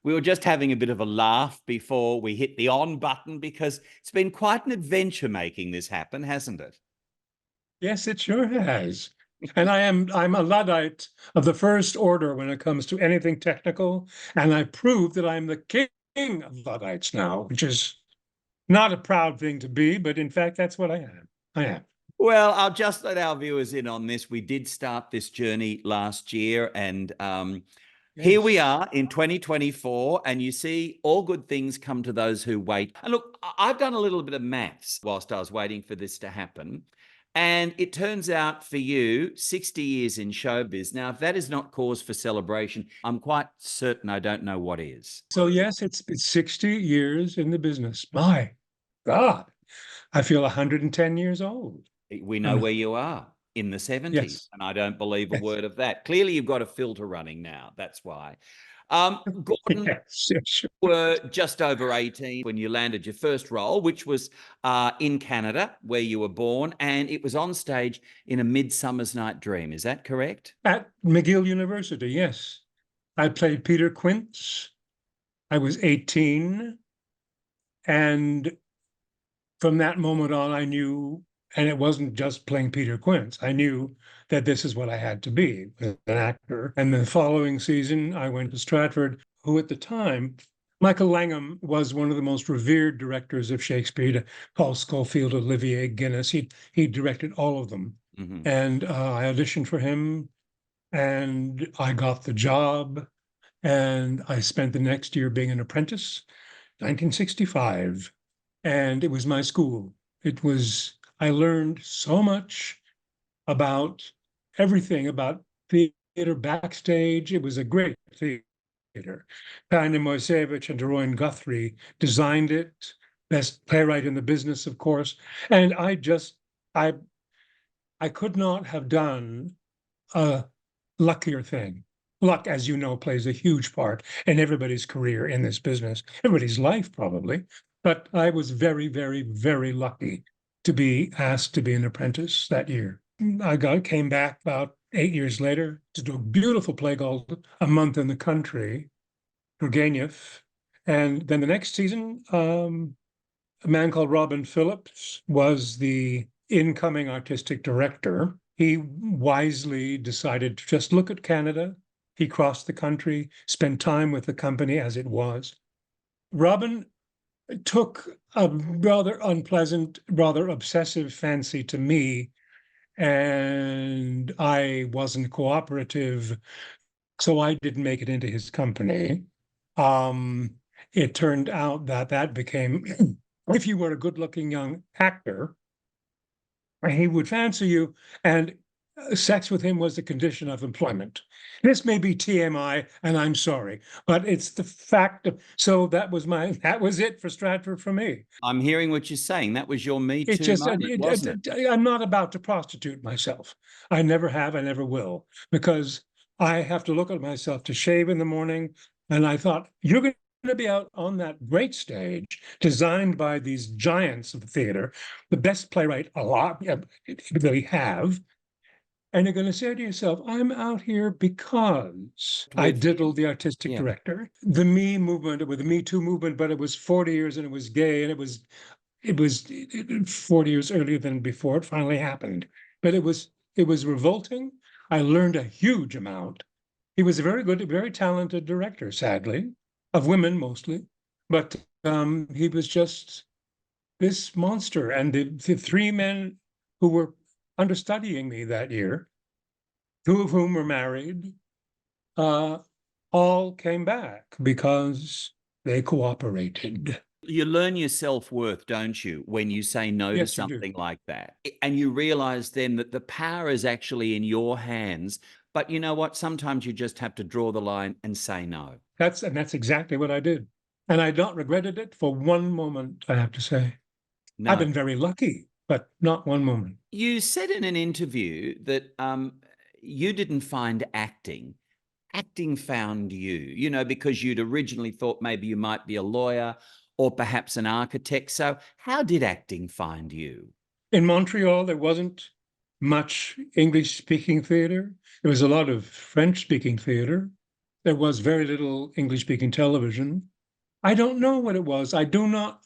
We were just having a bit of a laugh before we hit the on button because it's been quite an adventure making this happen, hasn't it? Yes, it sure has. And I'm a Luddite of the first order when it comes to anything technical, and I prove that I'm the king of Luddites now, which is not a proud thing to be, but in fact, that's what I am. I am. Well, I'll just let our viewers in on this. We did start this journey last year, and here we Yes. are in 2024, and you see, all good things come to those who wait. And look, I've done a little bit of maths whilst I was waiting for this to happen. And it turns out for you, 60 years in showbiz. Now, if that is not cause for celebration, I'm quite certain I don't know what is. So yes, it's 60 years in the business. My God, I feel 110 years old. We know where you are, in the 70s, Yes. and I don't believe a Yes. word of that. Clearly, you've got a filter running now. That's why. Gordon, Yes, sure. you were just over 18 when you landed your first role, which was in Canada, where you were born, and it was on stage in A Midsummer's Night Dream. Is that correct? At McGill University, yes. I played Peter Quince. I was 18. And from that moment on, I knew, and it wasn't just playing Peter Quince, I knew that this is what I had to be, an actor. And the following season, I went to Stratford, who at the time, Michael Langham was one of the most revered directors of Shakespeare, Paul Scofield, Olivier Guinness. He directed all of them. Mm-hmm. And I auditioned for him, and I got the job. And I spent the next year being an apprentice, 1965. And it was my school. I learned so much about everything, about theater backstage. It was a great theater. Tanya Moisevich and Deroyan Guthrie designed it, best playwright in the business, of course. And I could not have done a luckier thing. Luck, as you know, plays a huge part in everybody's career in this business, everybody's life probably. But I was very, very, very lucky to be asked to be an apprentice that year. Came back about 8 years later to do a beautiful play called A Month in the Country, Turgenev. And then the next season, a man called Robin Phillips was the incoming artistic director. He wisely decided to just look at Canada. He crossed the country, spent time with the company as it was. Robin took a rather unpleasant, rather obsessive fancy to me, and I wasn't cooperative, so I didn't make it into his company. It turned out that became, if you were a good-looking young actor, he would fancy you, and sex with him was the condition of employment. This may be TMI, and I'm sorry, but it's the fact of, so that was it for Stratford for me. I'm hearing what you're saying. That was your Me It's Too just, moment, wasn't it? I'm not about to prostitute myself. I never have, I never will, because I have to look at myself to shave in the morning. And I thought, you're going to be out on that great stage designed by these giants of the theater, the best playwright a lot that we have. And you're going to say to yourself, I'm out here because I diddled the artistic director. The Me movement, or the Me Too movement, but it was 40 years and it was gay, and it was 40 years earlier than before it finally happened. But it was revolting. I learned a huge amount. He was a very good, very talented director, sadly, of women mostly. But he was just this monster. And the three men who were understudying me that year, two of whom were married, all came back because they cooperated. You learn your self-worth, don't you, when you say no to something like that? And you realize then that the power is actually in your hands. But you know what? Sometimes you just have to draw the line and say no. That's exactly what I did. And I don't regretted it for one moment, I have to say. No. I've been very lucky, but not one moment. You said in an interview that you didn't find acting found you, because you'd originally thought maybe you might be a lawyer or perhaps an architect. So how did acting find you? In Montreal, there wasn't much English-speaking theater. There was a lot of French-speaking theater. there was very little English-speaking television. I don't know what it was. I don't know.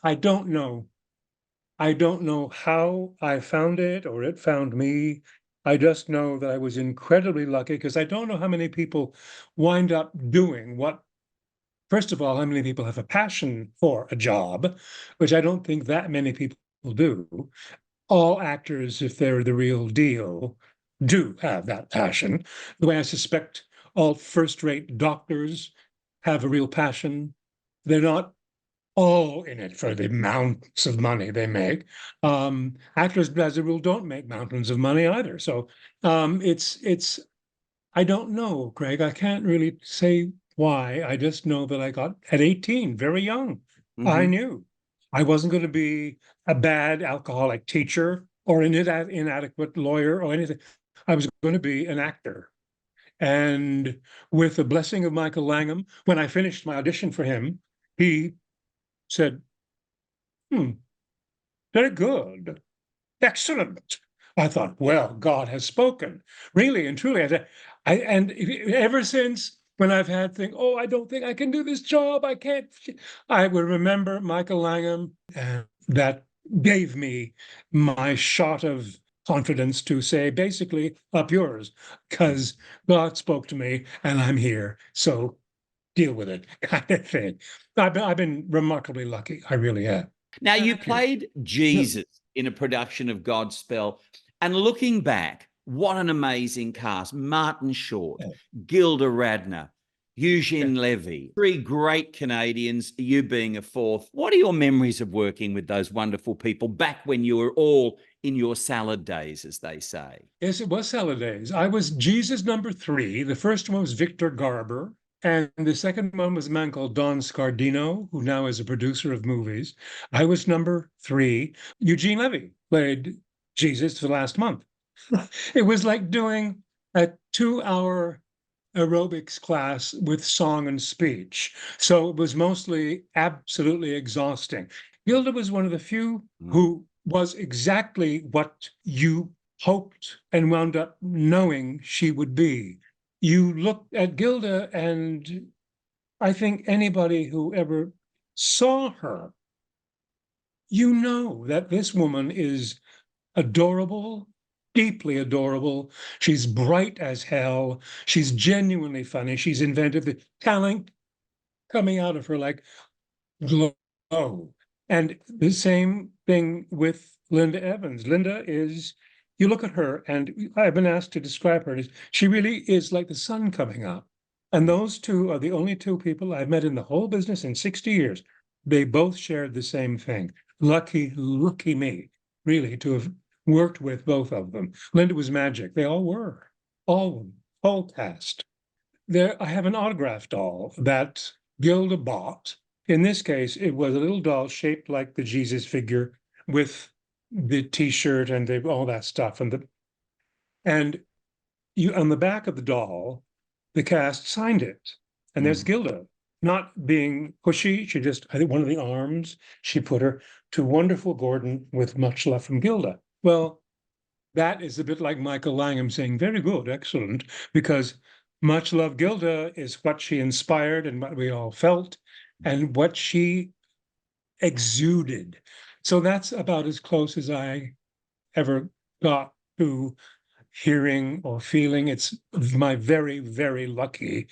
I don't know how I found it or it found me. I just know that I was incredibly lucky because I don't know how many people wind up doing what. First of all, how many people have a passion for a job, which I don't think that many people do. All actors, if they're the real deal, do have that passion. The way I suspect all first-rate doctors have a real passion. They're not all in it for the mountains of money they make. Actors, as a rule, don't make mountains of money either. So it's I don't know, Craig. I can't really say why. I just know that I got at 18, very young. I Mhm. knew I wasn't going to be a bad alcoholic teacher or an inadequate lawyer or anything. I was going to be an actor. And with the blessing of Michael Langham, when I finished my audition for him, he said, "Hmm, very good. Excellent." I thought, well, God has spoken. Really and truly. And ever since when I've had things, oh, I don't think I can do this job. I can't. I would remember Michael Langham, and that gave me my shot of confidence to say, basically, up yours, because God spoke to me and I'm here. So deal with it, kind of thing. I've been remarkably lucky. I really have. Now, you Thank you. played Jesus in a production of Godspell. And looking back, what an amazing cast. Martin Short, Yeah. Gilda Radner, Yeah. Eugene Levy, three great Canadians, you being a fourth. What are your memories of working with those wonderful people back when you were all in your salad days, as they say? Yes, it was salad days. I was Jesus number three. The first one was Victor Garber. And the second one was a man called Don Scardino, who now is a producer of movies. I was number three. Eugene Levy played Jesus for the last month. It was like doing a 2 hour aerobics class with song and speech. So it was mostly absolutely exhausting. Gilda was one of the few Mm. who was exactly what you hoped and wound up knowing she would be. You look at Gilda, and I think anybody who ever saw her, you know that this woman is adorable, deeply adorable. She's bright as hell. She's genuinely funny. She's inventive. The talent coming out of her like glow. And the same thing with Linda Evans. Linda is, you look at her, and I've been asked to describe her as she really is like the sun coming up. And those two are the only two people I've met in the whole business in 60 years. They both shared the same thing. Lucky, lucky me, really, to have worked with both of them. Linda was magic. They all were, all of them, whole cast. There, I have an autograph doll that Gilda bought. In this case, it was a little doll shaped like the Jesus figure with the T-shirt and all that stuff. And you on the back of the doll, the cast signed it. And there's Mm. Gilda, not being pushy. She just, I think one of the arms, she put her to wonderful Gordon with much love from Gilda. Well, that is a bit like Michael Langham saying, very good, excellent, because much love Gilda is what she inspired and what we all felt and what she exuded. So that's about as close as I ever got to hearing or feeling. It's my very, very lucky,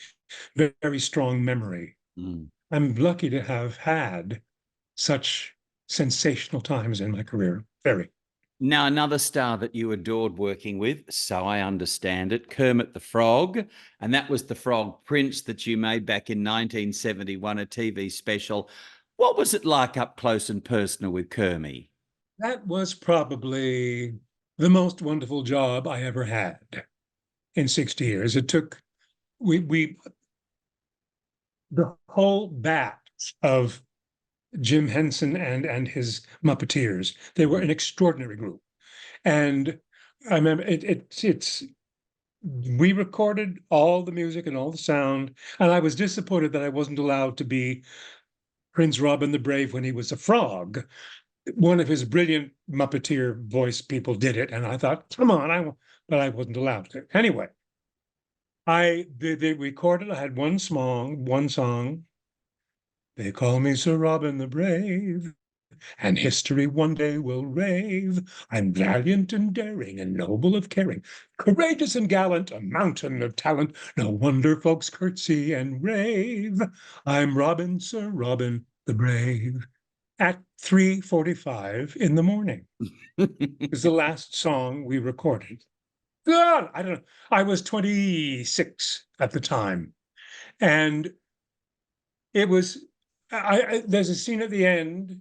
very strong memory. Mm. I'm lucky to have had such sensational times in my career. Very. Now, another star that you adored working with, so I understand it, Kermit the Frog. And that was the Frog Prince that you made back in 1971, a TV special. What was it like up close and personal with Kermit? That was probably the most wonderful job I ever had in 60 years. It took, we the whole batch of Jim Henson and his Muppeteers, they were an extraordinary group. And I remember it's we recorded all the music and all the sound, and I was disappointed that I wasn't allowed to be Prince Robin the Brave when he was a frog. One of his brilliant Muppeteer voice people did it, and I thought, come on, but I wasn't allowed to. Anyway, They recorded, I had one song. They call me Sir Robin the Brave, and history one day will rave. I'm valiant and daring and noble of caring, courageous and gallant, a mountain of talent. No wonder folks curtsy and rave. I'm Robin, Sir Robin the Brave. At 3:45 in the morning is the last song we recorded. God, I don't know. I was 26 at the time. And it was, there's a scene at the end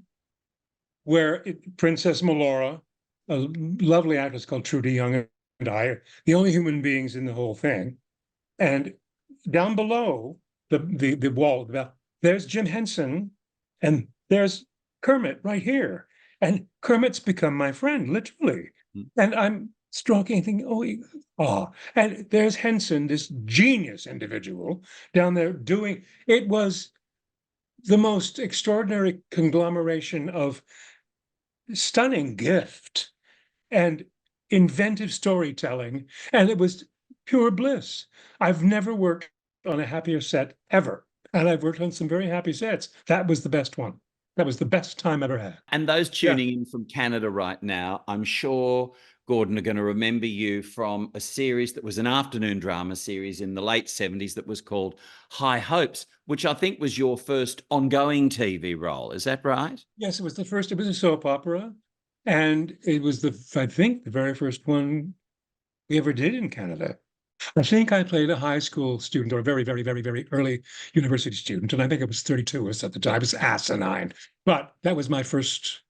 where Princess Melora, a lovely actress called Trudy Young, and I are the only human beings in the whole thing. And down below the wall, there's Jim Henson, and there's Kermit right here. And Kermit's become my friend, literally. And I'm stroking, thinking, and there's Henson, this genius individual down there doing, it was the most extraordinary conglomeration of stunning gift and inventive storytelling. And it was pure bliss. I've never worked on a happier set ever. And I've worked on some very happy sets. That was the best one. That was the best time I ever had. And those tuning in from Canada right now, I'm sure, Gordon, are going to remember you from a series that was an afternoon drama series in the late 70s that was called High Hopes, which I think was your first ongoing TV role. Is that right? Yes, it was the first. It was a soap opera. And it was I think, the very first one we ever did in Canada. I think I played a high school student, or a very, very, very, very early university student. And I think I was 32 at the time. I was asinine. But that was my first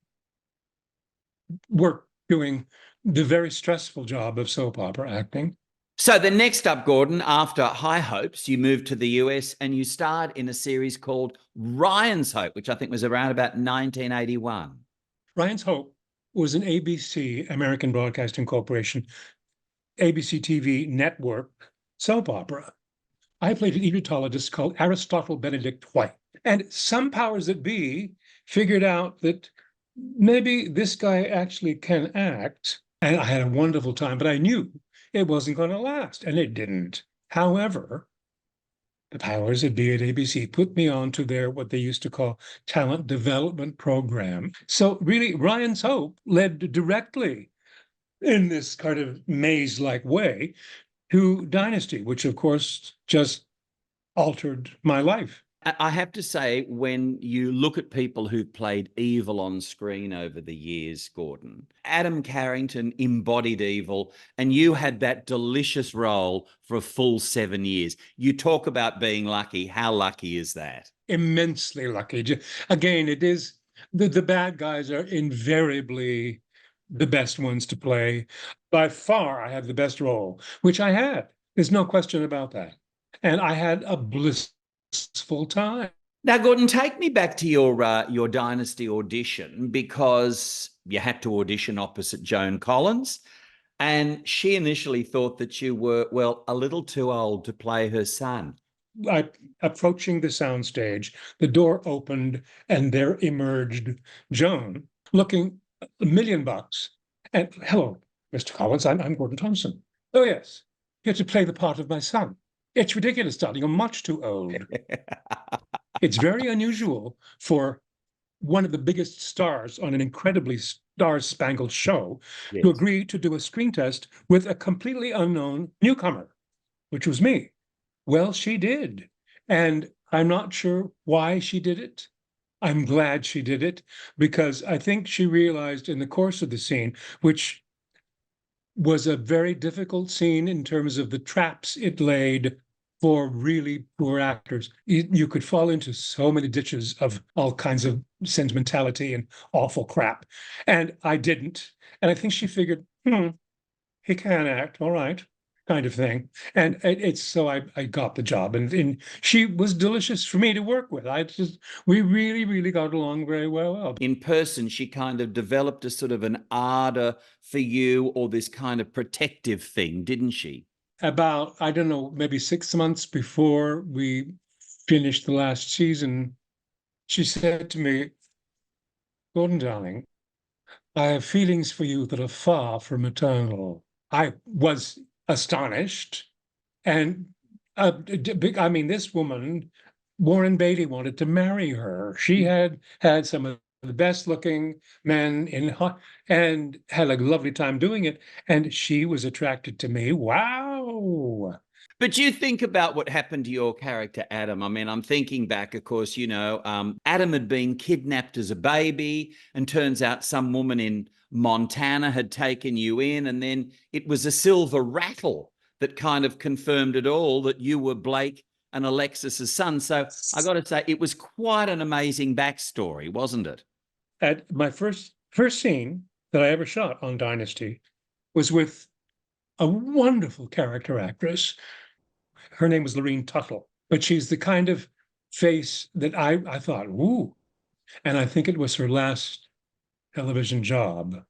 work doing the very stressful job of soap opera acting. So the next up, Gordon, after High Hopes, you moved to the US and you starred in a series called Ryan's Hope, which I think was around about 1981. Ryan's Hope was an ABC, American Broadcasting Corporation, ABC TV network soap opera. I played an Egyptologist called Aristotle Benedict White. And some powers that be figured out that maybe this guy actually can act. And I had a wonderful time, but I knew it wasn't going to last, and it didn't. However, the powers that be at ABC put me on to their, what they used to call, talent development program. So really, Ryan's Hope led directly in this kind of maze-like way to Dynasty, which of course just altered my life. I have to say, when you look at people who've played evil on screen over the years, Gordon, Adam Carrington embodied evil, and you had that delicious role for a full 7 years. You talk about being lucky. How lucky is that? Immensely lucky. Again, it is, the bad guys are invariably the best ones to play. By far, I had the best role, which I had. There's no question about that. And I had a blissful time. Now, Gordon, take me back to your Dynasty audition, because you had to audition opposite Joan Collins, and she initially thought that you were, well, a little too old to play her son. Approaching the soundstage, the door opened, and there emerged Joan, looking $1 million. And hello, Mr. Collins, I'm Gordon Thomson. Oh, yes, you have to play the part of my son. It's ridiculous, darling. You're much too old. It's very unusual for one of the biggest stars on an incredibly star-spangled show to agree to do a screen test with a completely unknown newcomer, which was me. Well, she did. And I'm not sure why she did it. I'm glad she did it, because I think she realized in the course of the scene, which was a very difficult scene in terms of the traps it laid for really poor actors. You could fall into so many ditches of all kinds of sentimentality and awful crap. And I didn't. And I think she figured, he can act, all right, kind of thing. And it's so I got the job. And she was delicious for me to work with. We really, really got along very well. In person, she kind of developed a sort of an ardor for you, or this kind of protective thing, didn't she? About, I don't know, maybe 6 months before we finished the last season, she said to me, Gordon, darling, I have feelings for you that are far from maternal. I was astonished, and I mean, this woman, Warren Beatty, wanted to marry her. She had some of the best looking men and had a lovely time doing it. And she was attracted to me. Wow. But you think about what happened to your character, Adam. I mean, I'm thinking back, of course, Adam had been kidnapped as a baby, and turns out some woman in Montana had taken you in, and then it was a silver rattle that kind of confirmed it all, that you were Blake and Alexis's son. So I got to say, it was quite an amazing backstory, wasn't it? At my first scene that I ever shot on Dynasty was with a wonderful character actress. Her name was Lorene Tuttle, but she's the kind of face that I thought, ooh. And I think it was her last television job.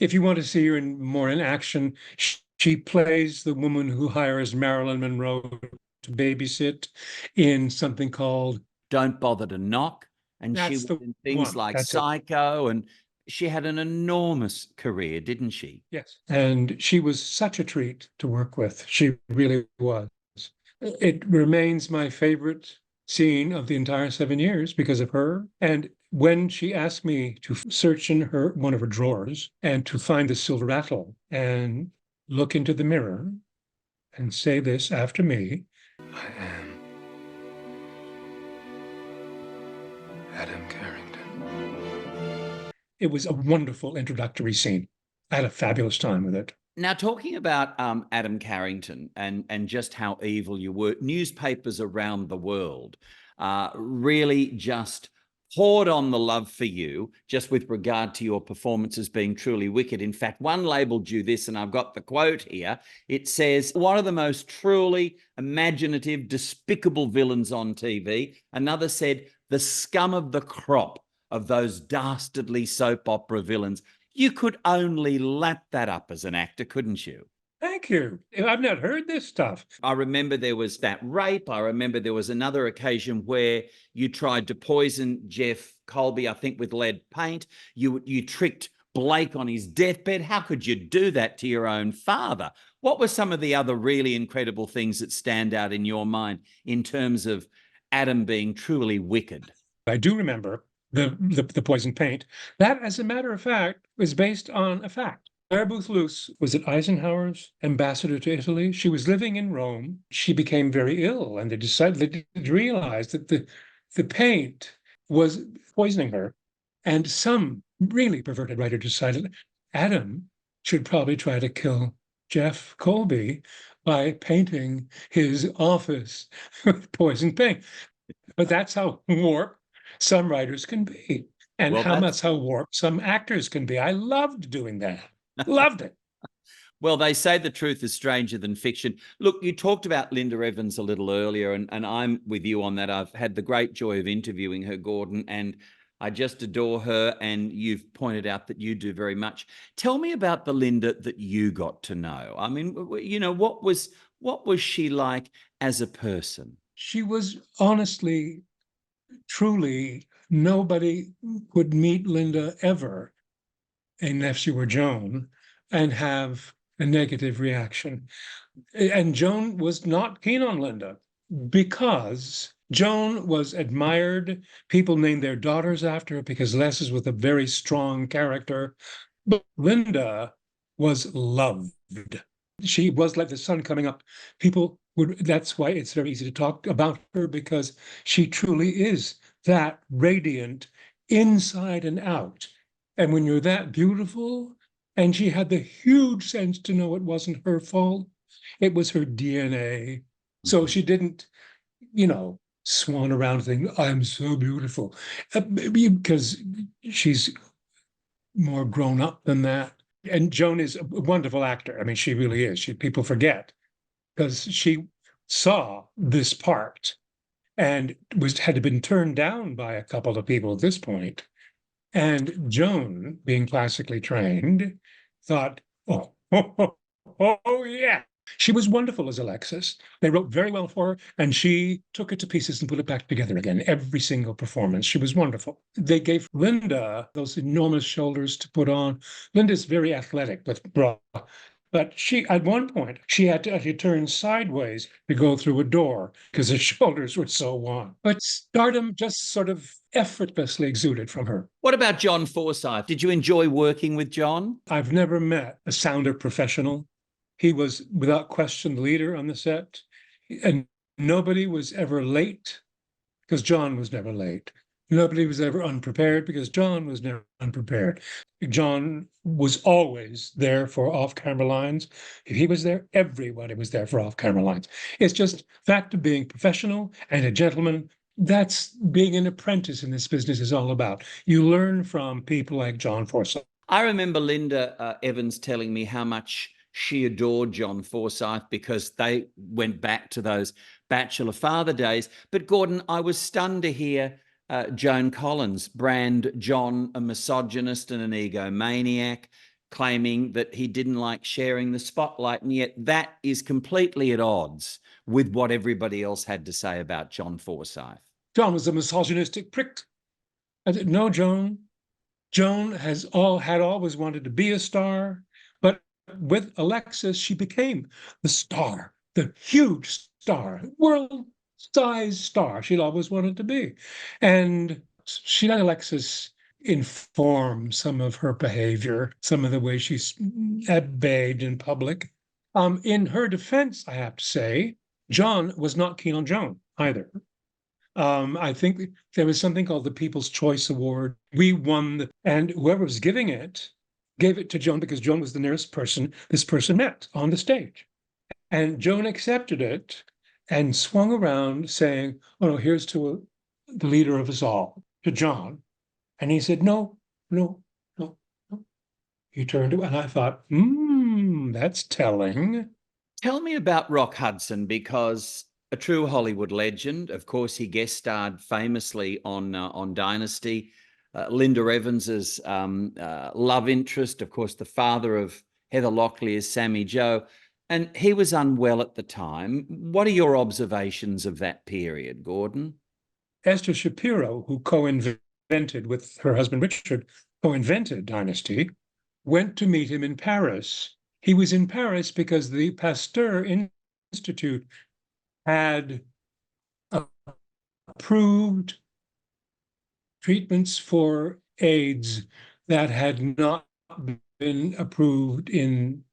If you want to see her more in action, she plays the woman who hires Marilyn Monroe to babysit in something called Don't Bother to Knock. And she was in things like Psycho, and she had an enormous career, didn't she? Yes. And she was such a treat to work with. She really was. It remains my favorite scene of the entire 7 years because of her. And when she asked me to search in one of her drawers and to find the silver rattle and look into the mirror and say this after me, I am Adam Carrington. It was a wonderful introductory scene. I had a fabulous time with it. Now, talking about Adam Carrington and just how evil you were, newspapers around the world really just poured on the love for you, just with regard to your performances being truly wicked. In fact, one labeled you this, and I've got the quote here. It says, one of the most truly imaginative, despicable villains on TV. Another said, the scum of the crop of those dastardly soap opera villains. You could only lap that up as an actor, couldn't you? Thank you. I've not heard this stuff. I remember there was that rape. I remember there was another occasion where you tried to poison Jeff Colby, I think, with lead paint. You tricked Blake on his deathbed. How could you do that to your own father? What were some of the other really incredible things that stand out in your mind in terms of Adam being truly wicked? I do remember the poison paint. That, as a matter of fact, was based on a fact. Claire Booth Luce was at Eisenhower's ambassador to Italy. She was living in Rome. She became very ill, and they didn't realize that the paint was poisoning her. And some really perverted writer decided Adam should probably try to kill Jeff Colby by painting his office with poison paint. But that's how warped some writers can be, and that's how warped some actors can be. I loved doing that. Loved it. Well, they say the truth is stranger than fiction. Look, you talked about Linda Evans a little earlier, and I'm with you on that. I've had the great joy of interviewing her, Gordon, and I just adore her, and you've pointed out that you do very much. Tell me about the Linda that you got to know. I mean, what was she like as a person? She was honestly, truly, nobody would meet Linda ever, unless she were Joan, and have a negative reaction. And Joan was not keen on Linda because Joan was admired. People named their daughters after her because Les was a very strong character. But Linda was loved. She was like the sun coming up. That's why it's very easy to talk about her, because she truly is that radiant inside and out. And when you're that beautiful, and she had the huge sense to know it wasn't her fault, it was her DNA. So she didn't, swan around thinking, I'm so beautiful, because she's more grown up than that. And Joan is a wonderful actor. I mean, she really is. People forget, because she saw this part and had been turned down by a couple of people at this point. And Joan, being classically trained, thought, oh, yeah. She was wonderful as Alexis. They wrote very well for her, and she took it to pieces and put it back together again. Every single performance, she was wonderful. They gave Linda those enormous shoulders to put on. Linda's very athletic with bra, But at one point, she had to actually turn sideways to go through a door because her shoulders were so long. But stardom just sort of effortlessly exuded from her. What about John Forsythe? Did you enjoy working with John? I've never met a sounder professional. He was, without question, the leader on the set. And nobody was ever late because John was never late. Nobody was ever unprepared because John was never unprepared. John was always there for off-camera lines. If he was there, everybody was there for off-camera lines. It's just fact of being professional and a gentleman. That's being an apprentice in this business is all about. You learn from people like John Forsythe. I remember Linda Evans telling me how much she adored John Forsythe because they went back to those bachelor father days. But Gordon, I was stunned to hear Joan Collins brand John a misogynist and an egomaniac, claiming that he didn't like sharing the spotlight. And yet that is completely at odds with what everybody else had to say about John Forsythe. John was a misogynistic prick. I said, no, Joan. Joan had always wanted to be a star, but with Alexis, she became the star, the huge star, world-sized star she'd always wanted to be. And she let Alexis inform some of her behavior, some of the way she behaved in public. In her defense, I have to say, John was not keen on Joan either. I think there was something called the People's Choice Award. We won, and whoever was giving it gave it to Joan because Joan was the nearest person this person met on the stage. And Joan accepted it and swung around saying, oh, no, here's to the leader of us all, to John. And he said, no, no, no, no. He turned to, and I thought, that's telling. Tell me about Rock Hudson, because a true Hollywood legend. Of course, he guest starred famously on Dynasty. Linda Evans's love interest, of course, the father of Heather Locklear as Sammy Joe. And he was unwell at the time. What are your observations of that period, Gordon? Esther Shapiro, who co-invented with her husband Richard, co-invented Dynasty, went to meet him in Paris. He was in Paris because the Pasteur Institute had approved treatments for AIDS that had not been approved in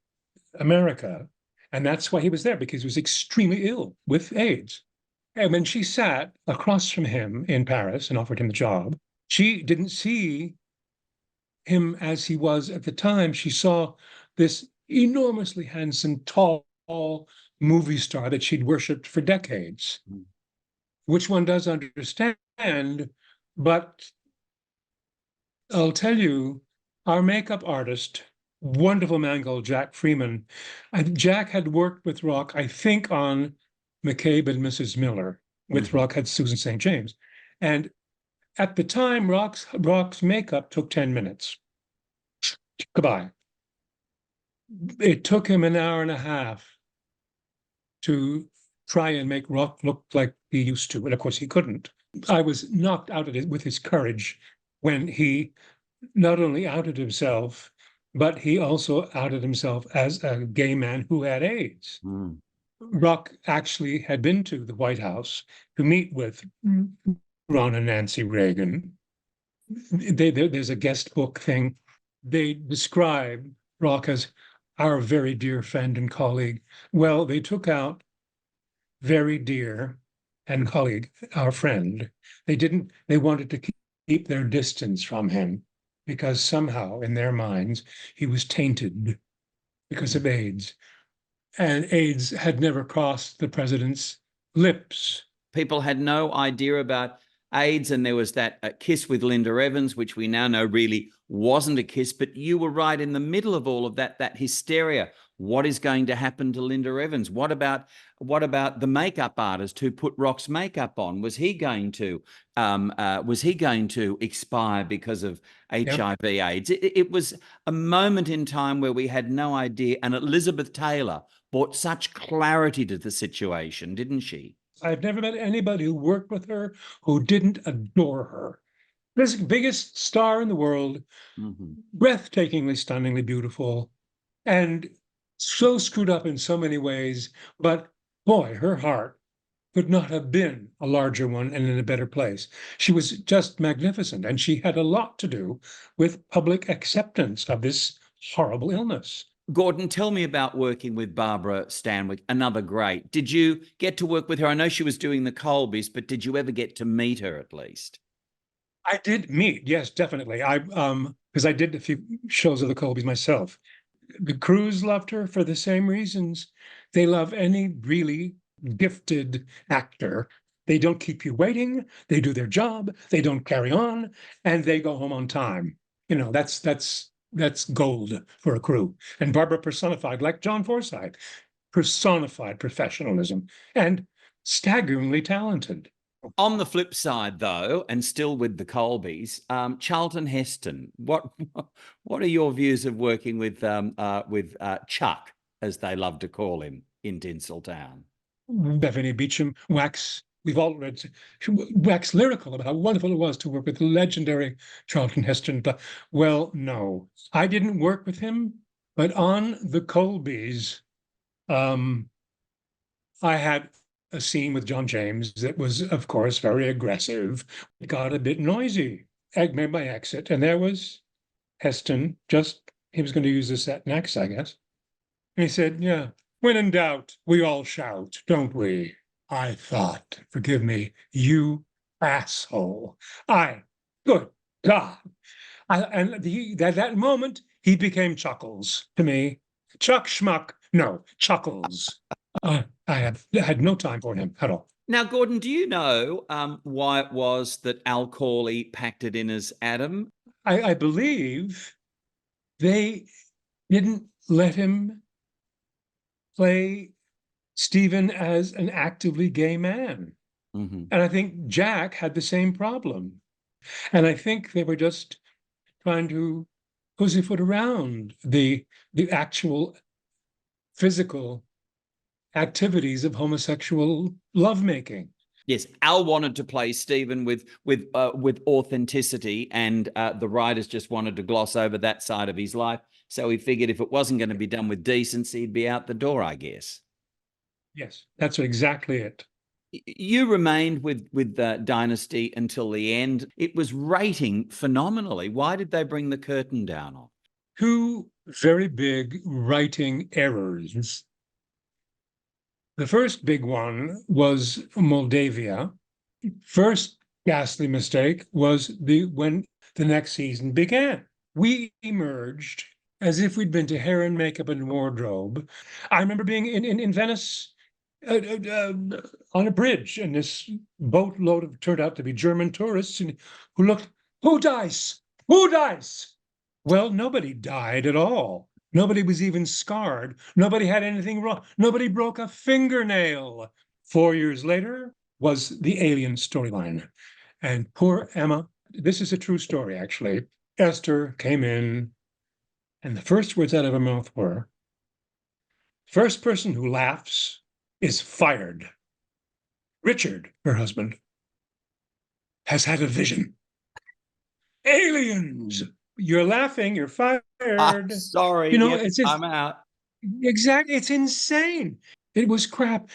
America. And that's why he was there, because he was extremely ill with AIDS. And when she sat across from him in Paris and offered him the job, she didn't see him as he was at the time. She saw this enormously handsome, tall movie star that she'd worshipped for decades, which one does understand. But I'll tell you, our makeup artist, wonderful man called Jack Freeman, Jack had worked with Rock, I think, on McCabe and Mrs. Miller. With Rock had Susan St. James. And at the time, Rock's makeup took 10 minutes. Goodbye. It took him an hour and a half to try and make Rock look like he used to. And of course, he couldn't. I was knocked out of it with his courage when he not only outed himself, but he also outed himself as a gay man who had AIDS. Rock actually had been to the White House to meet with Ron and Nancy Reagan. There's a guest book thing. They describe Rock as our very dear friend and colleague. Well, they took out very dear and colleague, our friend. They wanted to keep their distance from him because somehow in their minds, he was tainted because of AIDS. And AIDS had never crossed the president's lips. People had no idea about AIDS, and there was that kiss with Linda Evans, which we now know really wasn't a kiss, but you were right in the middle of all of that hysteria. What is going to happen to Linda Evans? What about the makeup artist who put Rock's makeup on? Was he going to expire because of HIV/AIDS? It was a moment in time where we had no idea, and Elizabeth Taylor brought such clarity to the situation, didn't she? I've never met anybody who worked with her who didn't adore her. This biggest star in the world, breathtakingly, stunningly beautiful, and so screwed up in so many ways, but boy, her heart could not have been a larger one and in a better place. She was just magnificent, and she had a lot to do with public acceptance of this horrible illness. Gordon, tell me about working with Barbara Stanwyck, another great. Did you get to work with her? I know she was doing the Colbys, but did you ever get to meet her at least? I did meet, yes, definitely. Because I did a few shows of the Colbys myself. The crews loved her for the same reasons. They love any really gifted actor. They don't keep you waiting. They do their job. They don't carry on, and they go home on time. You know, that's gold for a crew. And Barbara personified, like John Forsythe, personified professionalism and staggeringly talented. On the flip side, though, and still with the Colbys, Charlton Heston. What are your views of working with Chuck, as they love to call him in Tinseltown? Bethany Beecham, we've all read, wax lyrical about how wonderful it was to work with the legendary Charlton Heston. But, well, no, I didn't work with him, but on the Colbys, I had a scene with John James that was, of course, very aggressive. It got a bit noisy. I made my exit, and there was Heston. He was going to use the set next, I guess. And he said, yeah, when in doubt, we all shout, don't we? I thought, forgive me, you asshole. Good God. That moment, he became Chuckles to me. Chuck Schmuck, no, Chuckles. I had no time for him at all. Now, Gordon, do you know why it was that Al Corley packed it in as Adam? I believe they didn't let him play Stephen as an actively gay man. Mm-hmm. And I think Jack had the same problem. And I think they were just trying to pussyfoot around the actual physical activities of homosexual lovemaking. Yes, Al wanted to play Stephen with authenticity, and the writers just wanted to gloss over that side of his life. So he figured if it wasn't going to be done with decency, he'd be out the door, I guess. Yes, that's exactly it. You remained with Dynasty until the end. It was rating phenomenally. Why did they bring the curtain down on? Two very big writing errors. The first big one was Moldavia. First ghastly mistake was when the next season began. We emerged as if we'd been to hair and makeup and wardrobe. I remember being in Venice on a bridge, and this boatload turned out to be German tourists who looked, who dies? Who dies? Well, nobody died at all. Nobody was even scarred. Nobody had anything wrong. Nobody broke a fingernail. 4 years later was the alien storyline. And poor Emma, this is a true story, actually. Esther came in, and the first words out of her mouth were, first person who laughs is fired. Richard, her husband, has had a vision. Aliens! You're laughing, you're fired. I'm sorry. You know, yep, I'm out. Exactly. It's insane. It was crap.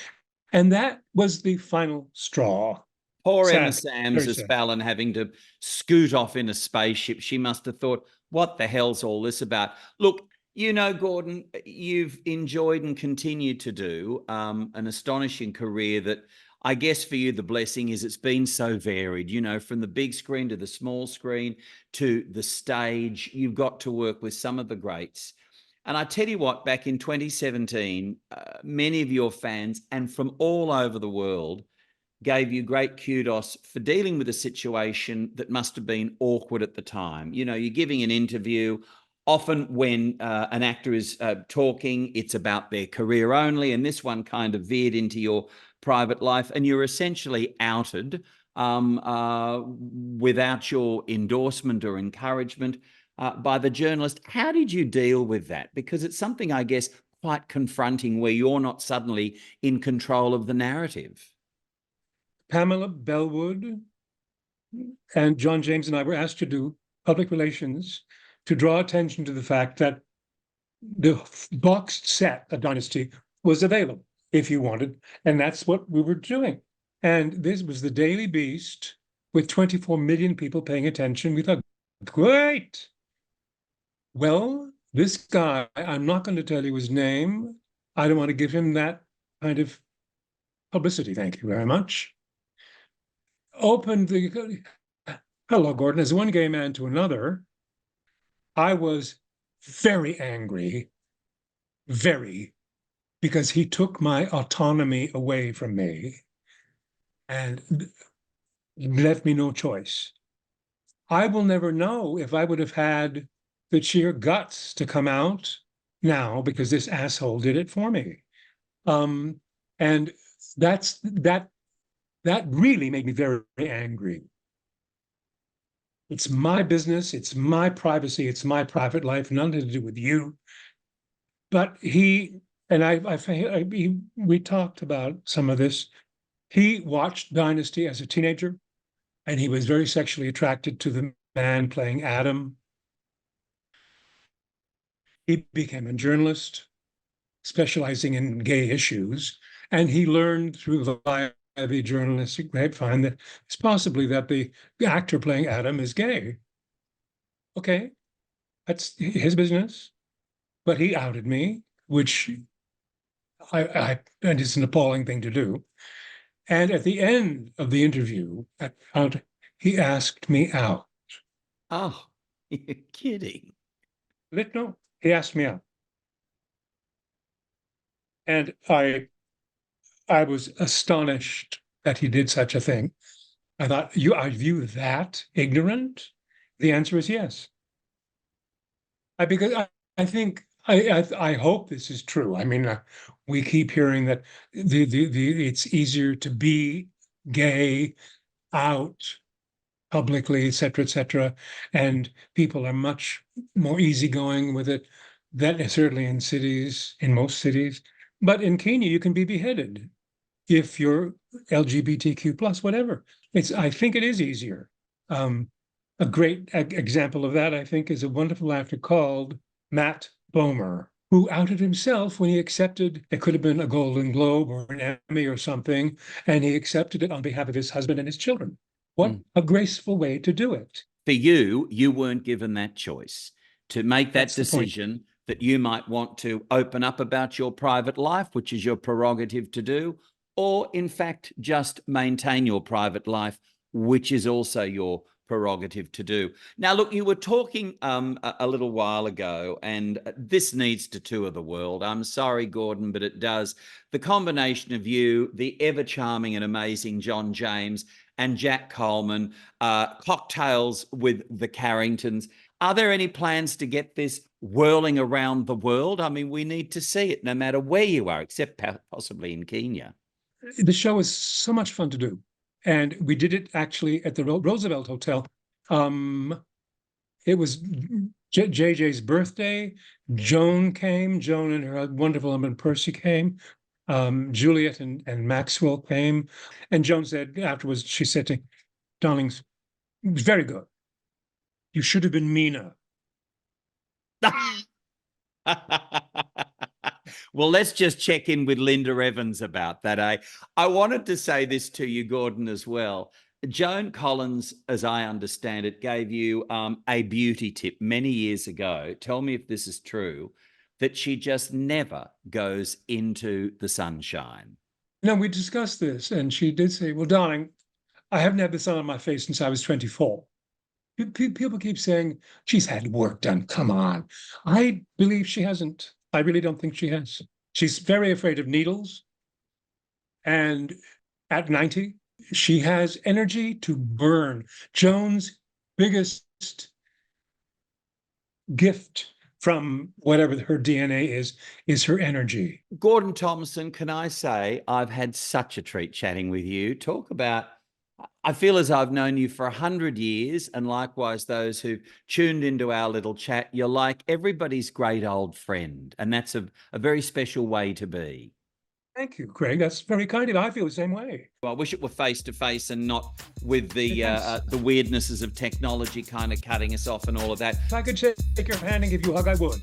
And that was the final straw. Poor Sad. Emma Sams Very as sad. Fallon having to scoot off in a spaceship. She must have thought, what the hell's all this about? Look, you know, Gordon, you've enjoyed and continued to do an astonishing career that I guess for you, the blessing is it's been so varied, you know, from the big screen to the small screen to the stage. You've got to work with some of the greats. And I tell you what, back in 2017, many of your fans and from all over the world gave you great kudos for dealing with a situation that must have been awkward at the time. You know, you're giving an interview. Often when an actor is talking, it's about their career only. And this one kind of veered into your private life, and you're essentially outed without your endorsement or encouragement by the journalist. How did you deal with that? Because it's something, I guess, quite confronting where you're not suddenly in control of the narrative. Pamela Bellwood and John James and I were asked to do public relations to draw attention to the fact that the boxed set of Dynasty was available if you wanted, and that's what we were doing. And this was the Daily Beast with 24 million people paying attention. We thought, great. Well, this guy, I'm not going to tell you his name. I don't want to give him that kind of publicity. Thank you very much. Opened the, hello, Gordon, as one gay man to another. I was very angry, because he took my autonomy away from me and left me no choice. I will never know if I would have had the sheer guts to come out now because this asshole did it for me. And that really made me very, very angry. It's my business, it's my privacy, it's my private life, nothing to do with you. But we talked about some of this. He watched Dynasty as a teenager, and he was very sexually attracted to the man playing Adam. He became a journalist, specializing in gay issues, and he learned through the journalistic grapevine that it's possibly that the actor playing Adam is gay. Okay, that's his business, but he outed me, which and it's an appalling thing to do. And at the end of the interview, he asked me out. Oh, you're kidding. No, he asked me out. And I was astonished that he did such a thing. I thought, I view that ignorant? The answer is yes. Because I think, I hope this is true. I mean, we keep hearing that it's easier to be gay out publicly, et cetera, and people are much more easygoing with it. That is certainly in most cities. But in Kenya, you can be beheaded if you're LGBTQ plus, whatever. I think it is easier. A great example of that, I think, is a wonderful actor called Matt Bomer, who outed himself when he accepted, it could have been a Golden Globe or an Emmy or something, and he accepted it on behalf of his husband and his children. What a graceful way to do it. For you weren't given that choice to make that decision that you might want to open up about your private life, which is your prerogative to do, or in fact, just maintain your private life, which is also your prerogative to do. Now, look, you were talking a little while ago, and this needs to tour the world. I'm sorry, Gordon, but it does. The combination of you, the ever-charming and amazing John James, and Jack Coleman, cocktails with the Carringtons. Are there any plans to get this whirling around the world? I mean, we need to see it no matter where you are, except possibly in Kenya. The show is so much fun to do. And we did it actually at the Roosevelt Hotel. It was JJ's birthday. Joan and her wonderful husband Percy came. Juliet and Maxwell came. And Joan said afterwards, she said to Darlings, it was very good. You should have been Mina. Well, let's just check in with Linda Evans about that. I wanted to say this to you, Gordon, as well. Joan Collins, as I understand it, gave you a beauty tip many years ago. Tell me if this is true, that she just never goes into the sunshine. No, we discussed this, and she did say, well, darling, I haven't had the sun on my face since I was 24. People keep saying she's had work done. Come on. I believe she hasn't. I really don't think she has. She's very afraid of needles. And at 90, she has energy to burn. Joan's biggest gift from whatever her DNA is her energy. Gordon Thomson, can I say I've had such a treat chatting with you. Talk about, I feel as I've known you for 100 years, and likewise those who've tuned into our little chat. You're like everybody's great old friend, and that's a very special way to be. Thank you, Craig. That's very kind of you. I feel the same way. Well, I wish it were face-to-face and not with the weirdnesses of technology kind of cutting us off and all of that. If I could shake your hand and give you a hug, I would.